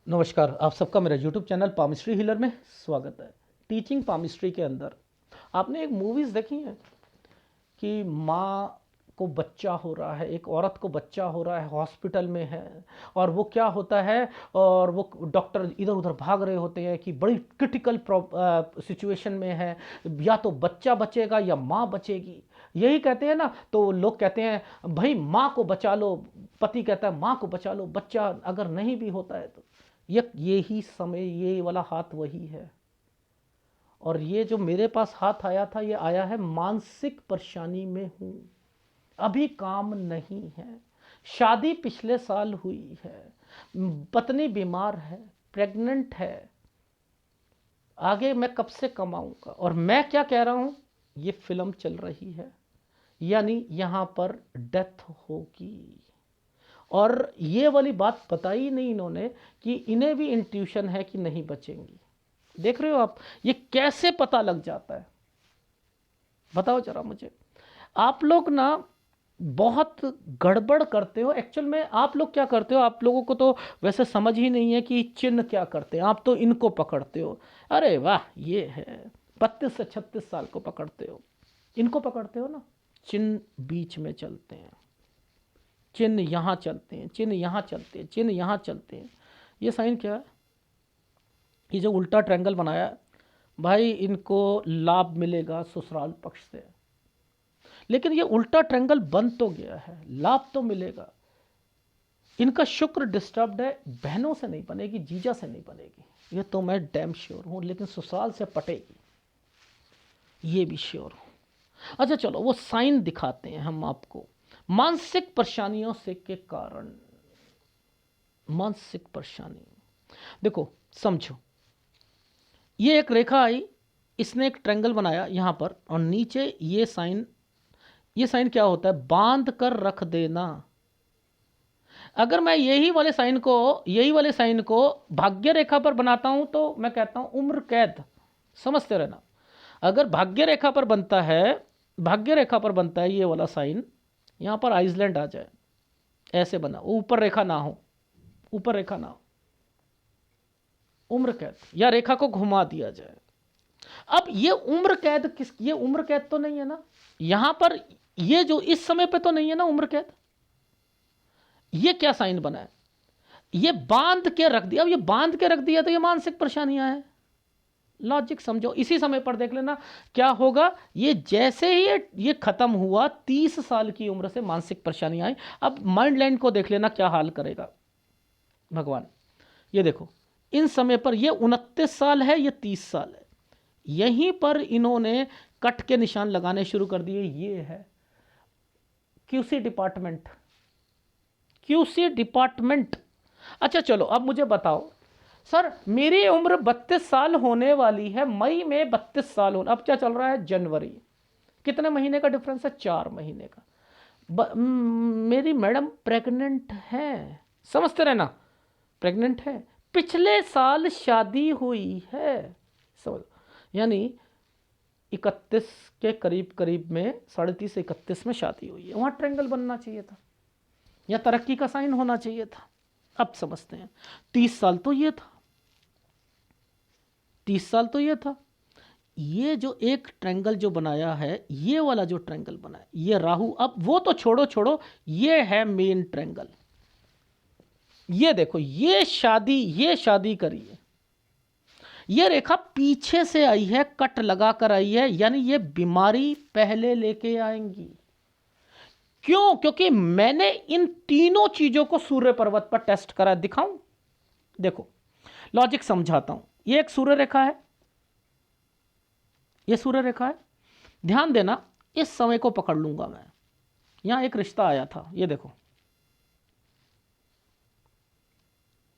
नमस्कार, आप सबका मेरा यूट्यूब चैनल पामिस्ट्री हीलर में स्वागत है। टीचिंग पामिस्ट्री के अंदर आपने एक मूवीज़ देखी है कि माँ को बच्चा हो रहा है, एक औरत को बच्चा हो रहा है, हॉस्पिटल में है और वो क्या होता है और वो डॉक्टर इधर उधर भाग रहे होते हैं कि बड़ी क्रिटिकल सिचुएशन में है, या तो बच्चा बचेगा या माँ बचेगी। यही कहते हैं ना, तो लोग कहते हैं भाई माँ को बचा लो, पति कहता है माँ को बचा लो, बच्चा अगर नहीं भी होता है तो यही समय, ये वाला हाथ वही है। और ये जो मेरे पास हाथ आया था, ये आया है मानसिक परेशानी में हूं, अभी काम नहीं है, शादी पिछले साल हुई है, पत्नी बीमार है, प्रेग्नेंट है, आगे मैं कब से कमाऊंगा। और मैं क्या कह रहा हूं, ये फिल्म चल रही है, यानी यहां पर डेथ होगी। और ये वाली बात बताई नहीं इन्होंने कि इन्हें भी इंट्यूशन है कि नहीं बचेंगी। देख रहे हो आप, ये कैसे पता लग जाता है, बताओ जरा मुझे। आप लोग ना बहुत गड़बड़ करते हो। एक्चुअल में आप लोग क्या करते हो, आप लोगों को तो वैसे समझ ही नहीं है कि चिन्ह क्या करते हैं। आप तो इनको पकड़ते हो, अरे वाह ये है, 32 से 36 साल को पकड़ते हो, इनको पकड़ते हो ना। चिन्ह बीच में चलते हैं, चिन्ह यहाँ चलते हैं, चिन्ह यहाँ चलते हैं, चिन्ह यहाँ चलते हैं। ये साइन क्या है, ये जो उल्टा ट्रायंगल बनाया है भाई, इनको लाभ मिलेगा ससुराल पक्ष से। लेकिन ये उल्टा ट्रायंगल बन तो गया है, लाभ तो मिलेगा। इनका शुक्र डिस्टर्ब्ड है, बहनों से नहीं बनेगी, जीजा से नहीं बनेगी, ये तो मैं डैम श्योर हूँ। लेकिन ससुराल से पटेगी, ये भी श्योर हूँ। अच्छा चलो, वो साइन दिखाते हैं हम आपको। मानसिक परेशानियों से के कारण, मानसिक परेशानी देखो, समझो। ये एक रेखा आई, इसने एक ट्रायंगल बनाया यहाँ पर, और नीचे ये साइन, ये साइन क्या होता है, बांध कर रख देना। अगर मैं यही वाले साइन को भाग्य रेखा पर बनाता हूं तो मैं कहता हूं उम्र कैद। समझते रहना, अगर भाग्य रेखा पर बनता है, भाग्य रेखा पर बनता है ये वाला साइन, यहां पर आइसलैंड आ जाए, ऐसे बना, ऊपर रेखा ना हो, ऊपर रेखा ना हो, उम्र कैद, या रेखा को घुमा दिया जाए। अब ये उम्र कैद ये उम्र कैद तो नहीं है ना यहां पर, ये जो इस समय पे तो नहीं है ना उम्र कैद। ये क्या साइन बना है, ये बांध के रख दिया। अब ये बांध के रख दिया तो ये मानसिक परेशानियां हैं। लॉजिक समझो, इसी समय पर देख लेना क्या होगा। ये जैसे ही ये खत्म हुआ, 30 साल की उम्र से मानसिक परेशानियां आई। अब माइंड लाइन को देख लेना क्या हाल करेगा भगवान। ये देखो, इन समय पर ये 29 साल है, ये 30 साल है, यहीं पर इन्होंने कट के निशान लगाने शुरू कर दिए। ये है क्यूसी डिपार्टमेंट, क्यूसी डिपार्टमेंट। अच्छा चलो, अब मुझे बताओ सर, मेरी उम्र 32 साल होने वाली है, मई में 32 साल होने, अब क्या चल रहा है, जनवरी। कितने महीने का डिफरेंस है, 4 महीने का। मेरी मैडम प्रेग्नेंट है, समझते रहना, प्रेग्नेंट है, पिछले साल शादी हुई है, समझ, यानी 31 के करीब करीब में, 30.5 से 31 में शादी हुई है। वहां ट्रेंगल बनना चाहिए था, या तरक्की का साइन होना चाहिए था। अब समझते हैं, 30 साल तो ये था, 30 साल तो ये था। ये जो एक ट्रायंगल जो बनाया है, ये वाला जो ट्रायंगल बना है, ये राहु, अब वो तो छोड़ो छोड़ो, ये है मेन ट्रायंगल। ये देखो, ये शादी करी है, ये रेखा पीछे से आई है, कट लगा कर आई है, यानी ये बीमारी पहले लेके आएंगी। क्यों, क्योंकि मैंने इन तीनों चीजों को सूर्य पर्वत पर टेस्ट करा। दिखाऊं, देखो लॉजिक समझाता हूं। ये एक सूर्य रेखा है, ये सूर्य रेखा है, ध्यान देना, इस समय को पकड़ लूंगा मैं। यहां एक रिश्ता आया था, ये देखो,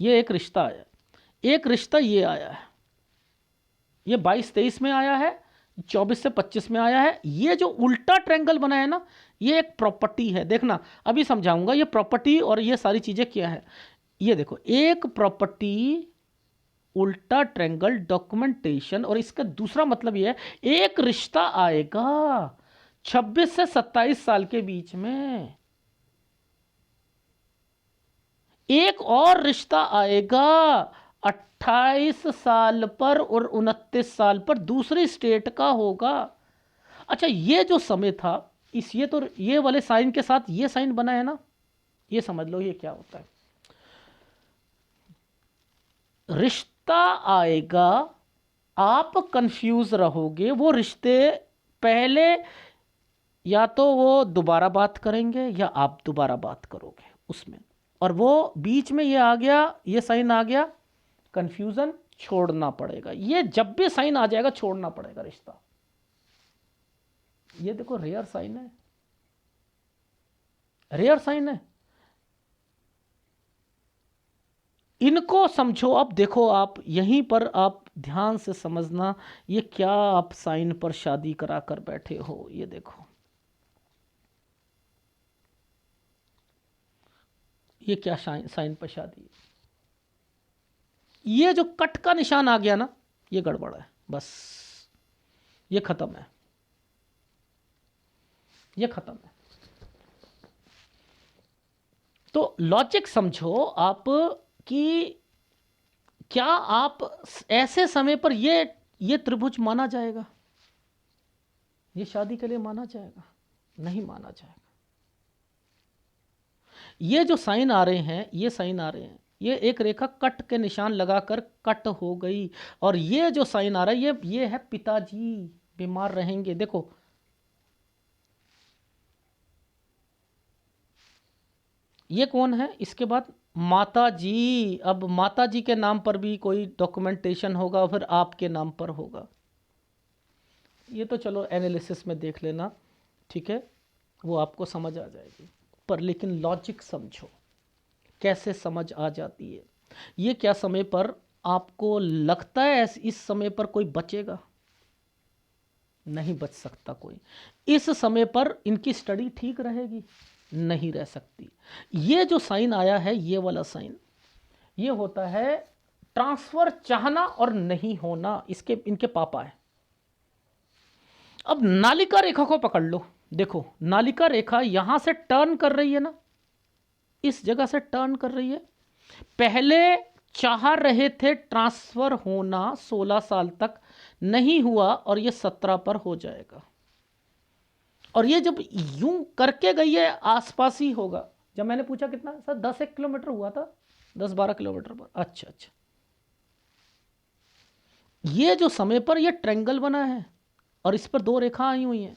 ये एक रिश्ता आया, एक रिश्ता ये आया है, ये 22-23 में आया है, 24 से 25 में आया है। ये जो उल्टा ट्रायंगल बना है ना, ये एक प्रॉपर्टी है, देखना अभी समझाऊंगा। ये प्रॉपर्टी और ये सारी चीजें क्या है, ये देखो, एक प्रॉपर्टी, उल्टा ट्रायंगल, डॉक्यूमेंटेशन, और इसका दूसरा मतलब ये है एक रिश्ता आएगा 26 से 27 साल के बीच में। एक और रिश्ता आएगा 28 साल पर और 29 साल पर, दूसरी स्टेट का होगा। अच्छा, ये जो समय था, इस ये वाले साइन के साथ ये साइन बना है ना, ये समझ लो ये क्या होता है। रिश्ता आएगा, आप कंफ्यूज रहोगे, वो रिश्ते पहले या तो वो दोबारा बात करेंगे या आप दोबारा बात करोगे उसमें, और वो बीच में ये आ गया, ये साइन आ गया, कंफ्यूजन, छोड़ना पड़ेगा। ये जब भी साइन आ जाएगा छोड़ना पड़ेगा रिश्ता। ये देखो रेयर साइन है, रेयर साइन है, इनको समझो। अब देखो, आप यहीं पर आप ध्यान से समझना, ये क्या आप साइन पर शादी करा कर बैठे हो। ये देखो, ये क्या साइन पर शादी, ये जो कट का निशान आ गया ना, ये गड़बड़ है, बस ये खत्म है, ये खत्म है। तो लॉजिक समझो आप कि क्या आप ऐसे समय पर ये त्रिभुज माना जाएगा, ये शादी के लिए माना जाएगा? नहीं माना जाएगा। ये जो साइन आ रहे हैं, ये साइन आ रहे हैं, ये एक रेखा कट के निशान लगाकर कट हो गई, और ये जो साइन आ रहा है, ये है पिताजी बीमार रहेंगे। देखो, ये कौन है, इसके बाद माता जी। अब माता जी के नाम पर भी कोई डॉक्यूमेंटेशन होगा, फिर आपके नाम पर होगा। ये तो चलो एनालिसिस में देख लेना, ठीक है, वो आपको समझ आ जाएगी। पर लेकिन लॉजिक समझो, कैसे समझ आ जाती है। ये क्या समय पर आपको लगता है इस समय पर कोई बचेगा? नहीं बच सकता कोई। इस समय पर इनकी स्टडी ठीक रहेगी? नहीं रह सकती। ये जो साइन आया है, ये वाला साइन, ये होता है ट्रांसफर चाहना और नहीं होना, इसके इनके पापा है। अब नालिका रेखा को पकड़ लो, देखो नालिका रेखा यहां से टर्न कर रही है ना, इस जगह से टर्न कर रही है। पहले चाह रहे थे ट्रांसफर होना 16 साल तक, नहीं हुआ, और ये 17 पर हो जाएगा। और ये जब यूं करके गई है, आसपास ही होगा। जब मैंने पूछा कितना सर, 10-1 किलोमीटर हुआ था, 10-12 किलोमीटर पर। अच्छा अच्छा, ये जो समय पर ये ट्रायंगल बना है और इस पर 2 रेखा आई हुई हैं।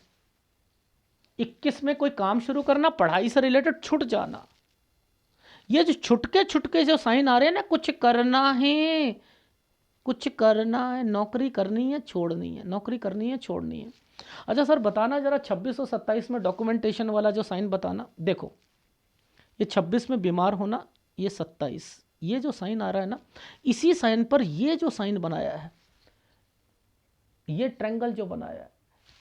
21 में कोई काम शुरू करना, पढ़ाई से रिलेटेड छूट जाना, ये जो छुटके जो साइन आ रहे हैं ना, कुछ करना है, कुछ करना है, नौकरी करनी है, छोड़नी है, नौकरी करनी है, छोड़नी है। अच्छा सर बताना जरा 26 और 27 में डॉक्यूमेंटेशन वाला जो साइन बताना। देखो, ये 26 में बीमार होना, ये 27, ये जो साइन आ रहा है ना, इसी साइन पर ये जो साइन बनाया है, ये ट्रायंगल जो बनाया है,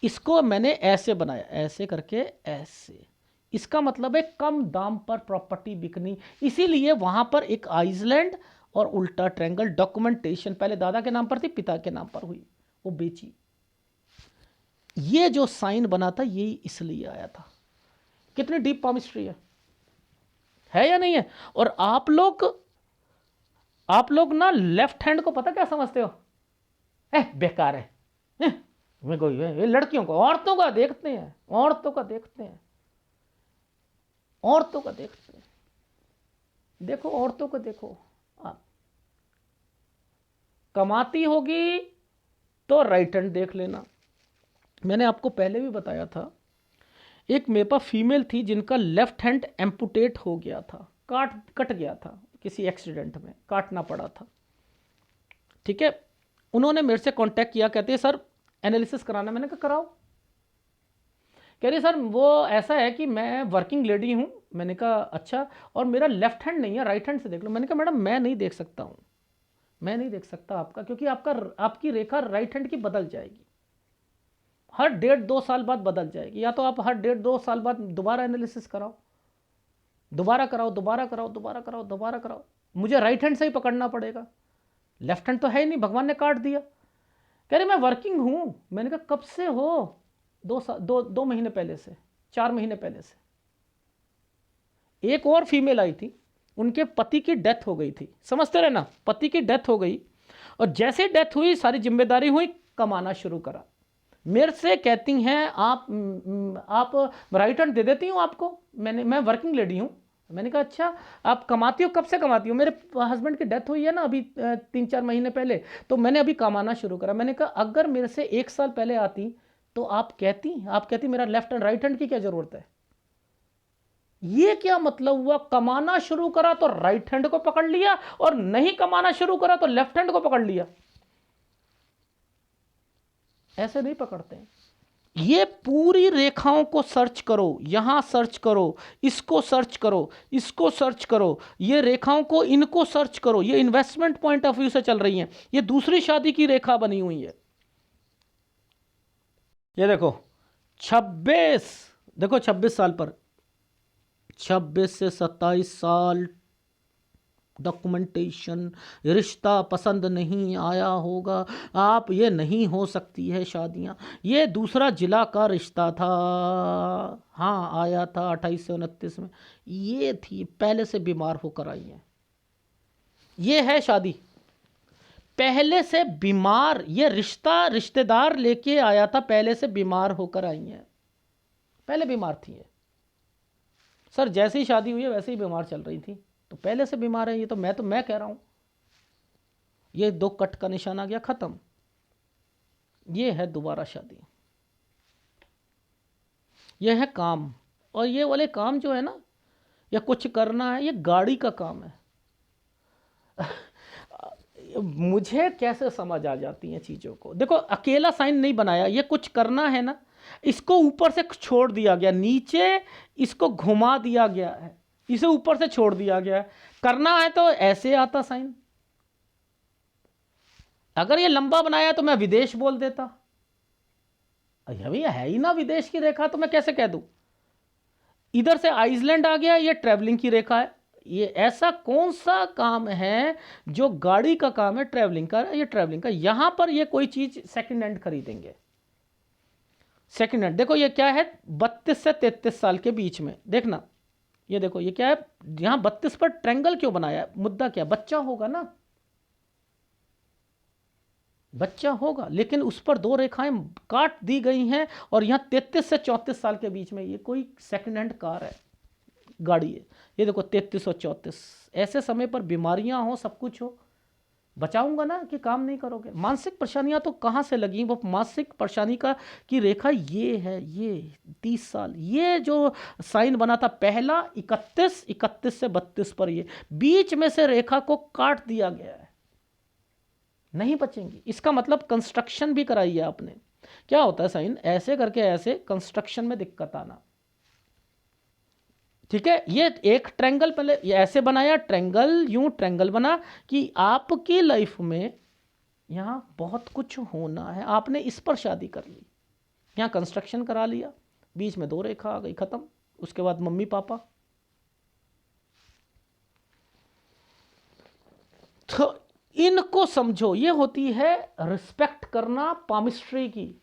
इसको मैंने ऐसे बनाया, ऐसे करके ऐसे। इसका मतलब है कम दाम पर प्रॉपर्टी बिकनी, इसीलिए वहां पर एक आइसलैंड और उल्टा ट्रायंगल डॉक्यूमेंटेशन पहले दादा के नाम पर थी, पिता के नाम पर हुई, वो बेची। ये जो साइन बना था, ये इसलिए आया था। कितनी डीप पॉमिस्ट्री है या नहीं है? और आप लोग ना लेफ्ट हैंड को पता क्या समझते हो? बेकार है, मेरे को ये लड़कियों को, औरतों का देखते हैं, औरतों का देखते हैं, औरतों का देखते हैं। देखो औरतों को देखो, आप कमाती होगी तो राइट हैंड देख लेना। मैंने आपको पहले भी बताया था, एक मेरे पास फीमेल थी जिनका लेफ्ट हैंड एम्पुटेट हो गया था, कट गया था, किसी एक्सीडेंट में काटना पड़ा था, ठीक है। उन्होंने मेरे से कांटेक्ट किया, कहते हैं सर एनालिसिस कराना। मैंने कहा कराओ। कह रही सर वो ऐसा है कि मैं वर्किंग लेडी हूँ। मैंने कहा अच्छा, और मेरा लेफ्ट हैंड नहीं है, राइट हैंड से देख लो। मैंने कहा मैडम मैं नहीं देख सकता हूँ, मैं नहीं देख सकता आपका, क्योंकि आपकी रेखा राइट हैंड की बदल जाएगी, हर 1.5-2 साल बाद बदल जाएगी। या तो आप हर 1.5-2 साल बाद दोबारा एनालिसिस कराओ, दोबारा कराओ, दोबारा कराओ, दोबारा कराओ, दोबारा कराओ। मुझे राइट हैंड से ही पकड़ना पड़ेगा, लेफ्ट हैंड तो है ही नहीं, भगवान ने काट दिया। कह रहे मैं वर्किंग हूँ। मैंने कहा कब से हो? 2 महीने पहले से, 4 महीने पहले से। एक और फीमेल आई थी, उनके पति की डेथ हो गई थी, समझते रहे ना, पति की डेथ हो गई और जैसे डेथ हुई सारी जिम्मेदारी हुई, कमाना शुरू करा। मेरे से कहती हैं आप राइट हैंड दे देती हूँ आपको, मैं वर्किंग लेडी हूँ। मैंने कहा अच्छा, आप कमाती हो, कब से कमाती हो? मेरे हस्बैंड की डेथ हुई है ना अभी 3-4 महीने पहले, तो मैंने अभी कमाना शुरू करा। मैंने कहा अगर मेरे से 1 साल पहले आती तो आप कहती मेरा लेफ्ट हैंड राइट हैंड की क्या जरूरत है? ये क्या मतलब हुआ? कमाना शुरू करा तो राइट हैंड को पकड़ लिया, और नहीं कमाना शुरू करा तो लेफ्ट हैंड को पकड़ लिया। ऐसे नहीं पकड़ते हैं। ये पूरी रेखाओं को सर्च करो, यहां सर्च करो, इसको सर्च करो, इसको सर्च करो, ये रेखाओं को, इनको सर्च करो। ये इन्वेस्टमेंट पॉइंट ऑफ व्यू से चल रही हैं। ये दूसरी शादी की रेखा बनी हुई है। ये देखो 26, देखो 26 साल पर, 26 से 27 साल डॉक्यूमेंटेशन, रिश्ता पसंद नहीं आया होगा आप, ये नहीं हो सकती है शादियां। ये दूसरा जिला का रिश्ता था, हाँ आया था 28 से 29 में। ये थी, पहले से बीमार होकर आई है। ये है शादी, पहले से बीमार, ये रिश्ता रिश्तेदार लेके आया था, पहले से बीमार होकर आई है, पहले बीमार थी ये। सर जैसे ही शादी हुई है वैसे ही बीमार चल रही थी, तो पहले से बीमार है ये। तो मैं कह रहा हूं, ये 2 कट का निशान आ गया, खत्म। ये है दोबारा शादी, ये है काम। और ये वाले काम जो है ना, या कुछ करना है, ये गाड़ी का काम है। मुझे कैसे समझ आ जाती हैं चीज़ों को। देखो अकेला साइन नहीं बनाया, ये कुछ करना है ना, इसको ऊपर से छोड़ दिया गया, नीचे इसको घुमा दिया गया है, इसे ऊपर से छोड़ दिया गया है। करना है तो ऐसे आता साइन। अगर ये लंबा बनाया तो मैं विदेश बोल देता, भैया है ही ना विदेश की रेखा, तो मैं कैसे कह दूं? इधर से आइसलैंड आ गया, ये ट्रैवलिंग की रेखा है। ये ऐसा कौन सा काम है जो गाड़ी का काम है, ट्रैवलिंग का, ये ट्रैवलिंग का। यहां पर ये कोई चीज सेकंड हैंड खरीदेंगे, सेकंड हैंड। देखो ये क्या है, 32 से 33 साल के बीच में, देखना ये देखो ये क्या है, यहां 32 पर ट्रायंगल क्यों बनाया? मुद्दा क्या? बच्चा होगा ना, बच्चा होगा, लेकिन उस पर 2 रेखाएं काट दी गई हैं, और यहां 33 से 34 साल के बीच में ये कोई सेकंड हैंड कार है, गाड़ी है। ये देखो 33 और 34, ऐसे समय पर बीमारियां हो, सब कुछ हो, बचाऊंगा ना कि काम नहीं करोगे। मानसिक परेशानियां तो कहां से लगी? वो मानसिक परेशानी का की रेखा ये है, ये 30 साल, ये जो साइन बना था पहला 31 से 32 पर, ये बीच में से रेखा को काट दिया गया है, नहीं बचेंगी। इसका मतलब कंस्ट्रक्शन भी कराई है आपने। क्या होता है साइन ऐसे करके, ऐसे कंस्ट्रक्शन में दिक्कत आना, ठीक है। ये एक ट्रायंगल पहले ये ऐसे बनाया, ट्रायंगल, यूं ट्रायंगल बना कि आपकी लाइफ में यहां बहुत कुछ होना है, आपने इस पर शादी कर ली, यहां कंस्ट्रक्शन करा लिया, बीच में 2 रेखा आ गई, खत्म। उसके बाद मम्मी पापा। तो इनको समझो, ये होती है रिस्पेक्ट करना, पामिस्ट्री की,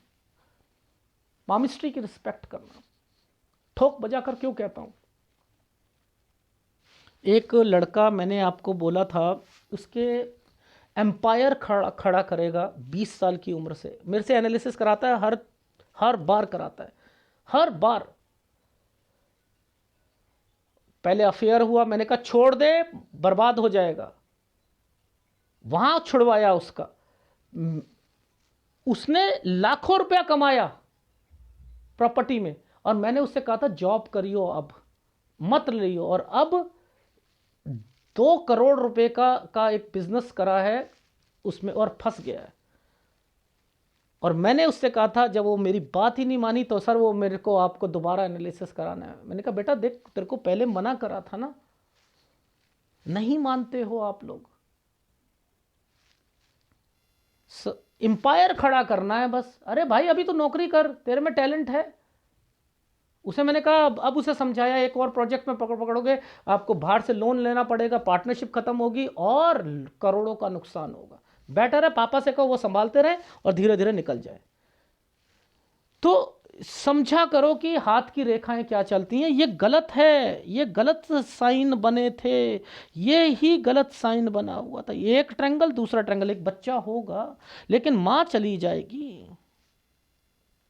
पामिस्ट्री की रिस्पेक्ट करना। ठोक बजा कर क्यों कहता हूं? एक लड़का, मैंने आपको बोला था, उसके एम्पायर खड़ा करेगा 20 साल की उम्र से। मेरे से एनालिसिस कराता है, हर बार कराता है, हर बार। पहले अफेयर हुआ, मैंने कहा छोड़ दे, बर्बाद हो जाएगा, वहां छुड़वाया उसका। उसने लाखों रुपया कमाया प्रॉपर्टी में, और मैंने उससे कहा था जॉब करियो, अब मत लियो। और अब 2 करोड़ रुपए का एक बिजनेस करा है उसमें, और फंस गया है। और मैंने उससे कहा था, जब वो मेरी बात ही नहीं मानी, तो सर वो मेरे को आपको दोबारा एनालिसिस कराना है। मैंने कहा बेटा देख, तेरे को पहले मना करा था ना, नहीं मानते हो आप लोग। एम्पायर खड़ा करना है बस। अरे भाई अभी तो नौकरी कर, तेरे में टैलेंट है। उसे मैंने कहा, अब उसे समझाया, एक और प्रोजेक्ट में पकड़ोगे आपको बाहर से लोन लेना पड़ेगा, पार्टनरशिप खत्म होगी और करोड़ों का नुकसान होगा। बेटर है पापा से कहो वो संभालते रहे और धीरे धीरे निकल जाए। तो समझा करो कि हाथ की रेखाएं क्या चलती हैं। ये गलत है, ये गलत साइन बने थे, ये ही गलत साइन बना हुआ था। एक ट्रायंगल दूसरा ट्रायंगल, एक बच्चा होगा लेकिन माँ चली जाएगी।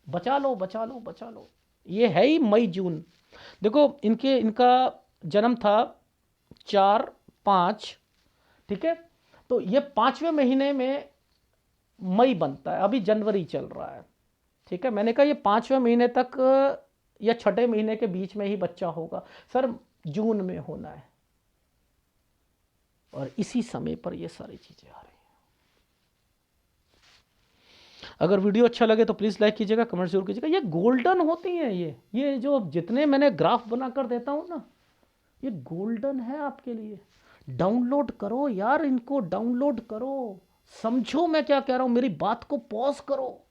बचा लो बचा लो बचा लो। ये है ही मई जून। देखो इनका जन्म था 4/5, ठीक है। तो ये 5वें महीने में मई बनता है, अभी जनवरी चल रहा है, ठीक है। मैंने कहा ये 5वें महीने तक या 6ठे महीने के बीच में ही बच्चा होगा। सर जून में होना है, और इसी समय पर ये सारी चीजें आ रही हैं। अगर वीडियो अच्छा लगे तो प्लीज़ लाइक कीजिएगा, कमेंट जरूर कीजिएगा। ये गोल्डन होती हैं, ये जो जितने मैंने ग्राफ बनाकर देता हूँ ना, ये गोल्डन है आपके लिए। डाउनलोड करो यार, इनको डाउनलोड करो, समझो मैं क्या कह रहा हूँ, मेरी बात को पॉज करो,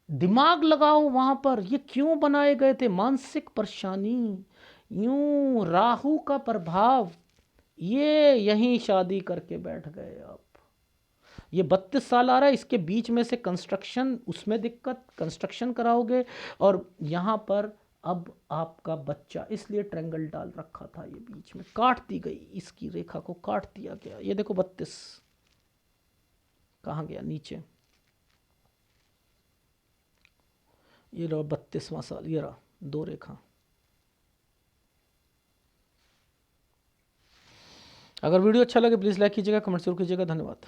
दिमाग लगाओ वहां पर। ये क्यों बनाए गए थे? मानसिक परेशानी, यूं राहु का प्रभाव, ये यहीं शादी करके बैठ गए आप। ये 32 साल आ रहा है, इसके बीच में से कंस्ट्रक्शन, उसमें दिक्कत, कंस्ट्रक्शन कराओगे, और यहाँ पर अब आपका बच्चा, इसलिए ट्रायंगल डाल रखा था, ये बीच में काट दी गई, इसकी रेखा को काट दिया गया। ये देखो 32 कहाँ गया, नीचे। ये रहा 32वां साल, ये रहा 2 रेखा। अगर वीडियो अच्छा लगे प्लीज़ लाइक कीजिएगा, कमेंट जरूर कीजिएगा। धन्यवाद।